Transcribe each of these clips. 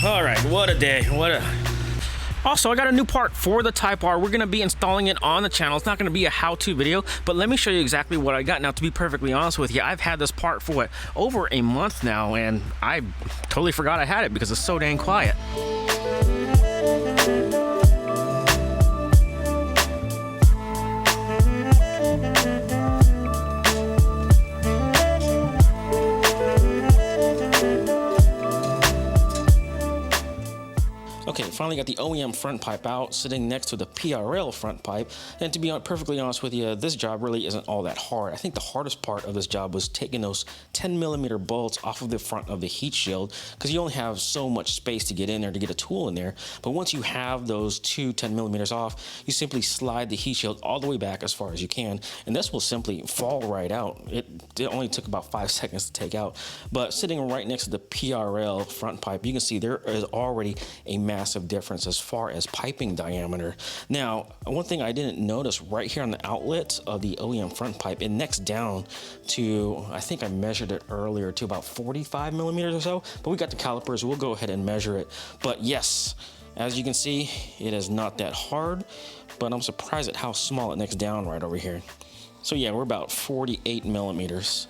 All right, what a day. Also, I got a new part for the Type R. We're gonna be installing it on the channel. It's not gonna be a how-to video, but let me show you exactly what I got. Now, to be perfectly honest with you, I've had this part for what, over a month now, and I totally forgot I had it because it's so dang quiet. Okay, finally got the OEM front pipe out, sitting next to the PRL front pipe. And to be perfectly honest with you, this job really isn't all that hard. I think the hardest part of this job was taking those 10mm bolts off of the front of the heat shield, because you only have so much space to get in there to get a tool in there. But once you have those two 10mm off, you simply slide the heat shield all the way back as far as you can, and this will simply fall right out. It only took about 5 seconds to take out. But sitting right next to the PRL front pipe, you can see there is already a massive difference as far as piping diameter. Now, one thing I didn't notice right here on the outlet of the OEM front pipe, it necks down to, I think I measured it earlier, to about 45mm or so, but we got the calipers, we'll go ahead and measure it. But yes, as you can see, it is not that hard, but I'm surprised at how small it necks down right over here. So yeah, we're about 48mm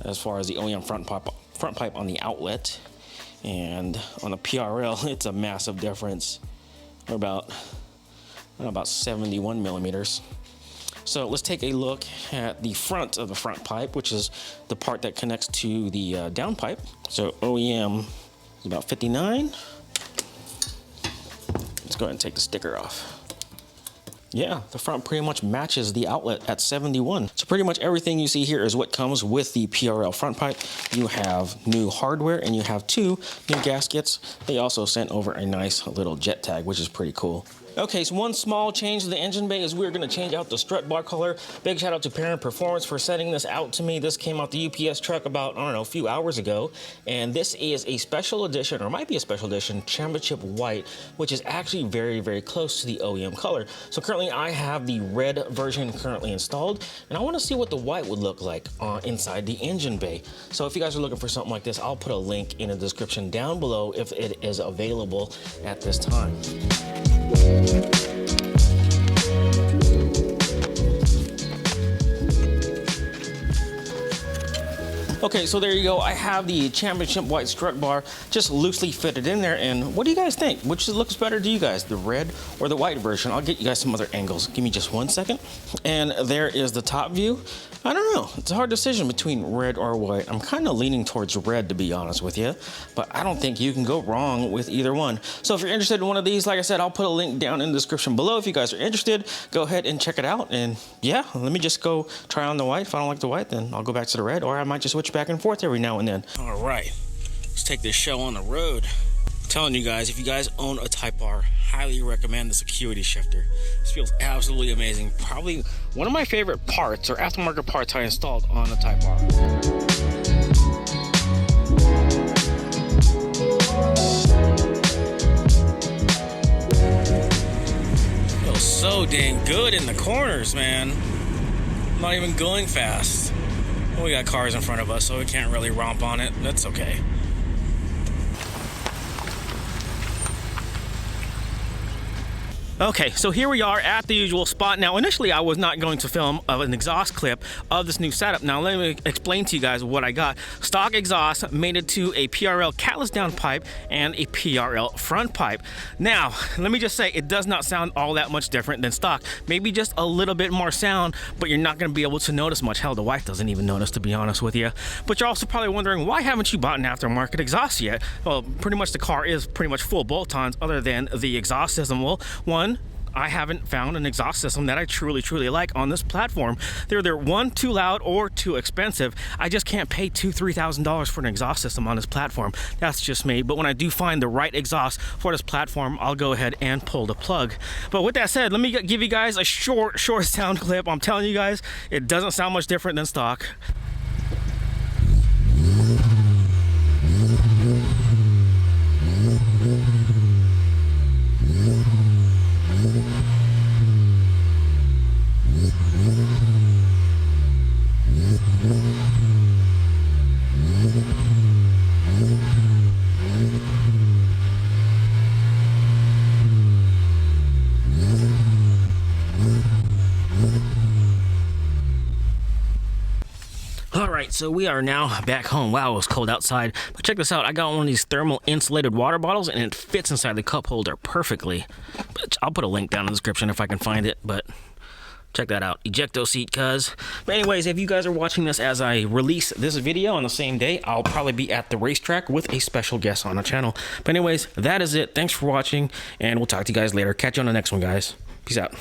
as far as the OEM front pipe on the outlet. And on the PRL, it's a massive difference. We're about 71mm. So let's take a look at the front of the front pipe, which is the part that connects to the down pipe. So OEM is about 59. Let's go ahead and take the sticker off. Yeah, the front pretty much matches the outlet at 71. So pretty much everything you see here is what comes with the PRL front pipe. You have new hardware and you have 2 new gaskets. They also sent over a nice little jet tag, which is pretty cool. Okay, so one small change to the engine bay is we're going to change out the strut bar color. Big shout out to Perrin Performance for sending this out to me. This came out the UPS truck about, I don't know, a few hours ago. And this is a special edition, or might be a special edition, championship white, which is actually very, very close to the OEM color. So currently I have the red version currently installed, and I want to see what the white would look like inside the engine bay. So if you guys are looking for something like this, I'll put a link in the description down below if it is available at this time. Okay, so there you go. I have the championship white strut bar just loosely fitted in there. And what do you guys think? Which looks better to you guys, the red or the white version? I'll get you guys some other angles. Give me just 1 second. And there is the top view. I don't know. It's a hard decision between red or white. I'm kind of leaning towards red, to be honest with you, but I don't think you can go wrong with either one. So if you're interested in one of these, like I said, I'll put a link down in the description below. If you guys are interested, go ahead and check it out. And yeah, let me just go try on the white. If I don't like the white, then I'll go back to the red, or I might just switch back and forth every now and then. All right, let's take this show on the road. I'm telling you guys, if you guys own a Type R, highly recommend this acuity shifter. This feels absolutely amazing. Probably one of my favorite parts, or aftermarket parts, I installed on the Type R. Feels so dang good in the corners, man. I'm not even going fast. Well, we got cars in front of us, so we can't really romp on it. That's okay. Okay, so here we are at the usual spot. Now, initially, I was not going to film an exhaust clip of this new setup. Now, let me explain to you guys what I got. Stock exhaust mated to a PRL catless down pipe and a PRL front pipe. Now, let me just say, it does not sound all that much different than stock. Maybe just a little bit more sound, but you're not going to be able to notice much. Hell, the wife doesn't even notice, to be honest with you. But you're also probably wondering, why haven't you bought an aftermarket exhaust yet? Well, pretty much the car is pretty much full bolt-ons other than the exhaust system. Well, one, I haven't found an exhaust system that I truly like on this platform. They're either one, too loud, or too expensive. I just can't pay $2,000–3,000 for an exhaust system on this platform. That's just me. But when I do find the right exhaust for this platform, I'll go ahead and pull the plug. But with that said, let me give you guys a short sound clip. I'm telling you guys, it doesn't sound much different than stock. right, so we are now back home. Wow, it was cold outside. But check this out. I got one of these thermal insulated water bottles, and it fits inside the cup holder perfectly. But I'll put a link down in the description if I can find it, but check that out. Ejecto seat, cuz. But anyways, if you guys are watching this as I release this video on the same day, I'll probably be at the racetrack with a special guest on the channel. But anyways, that is it. Thanks for watching, and we'll talk to you guys later. Catch you on the next one, guys. Peace out.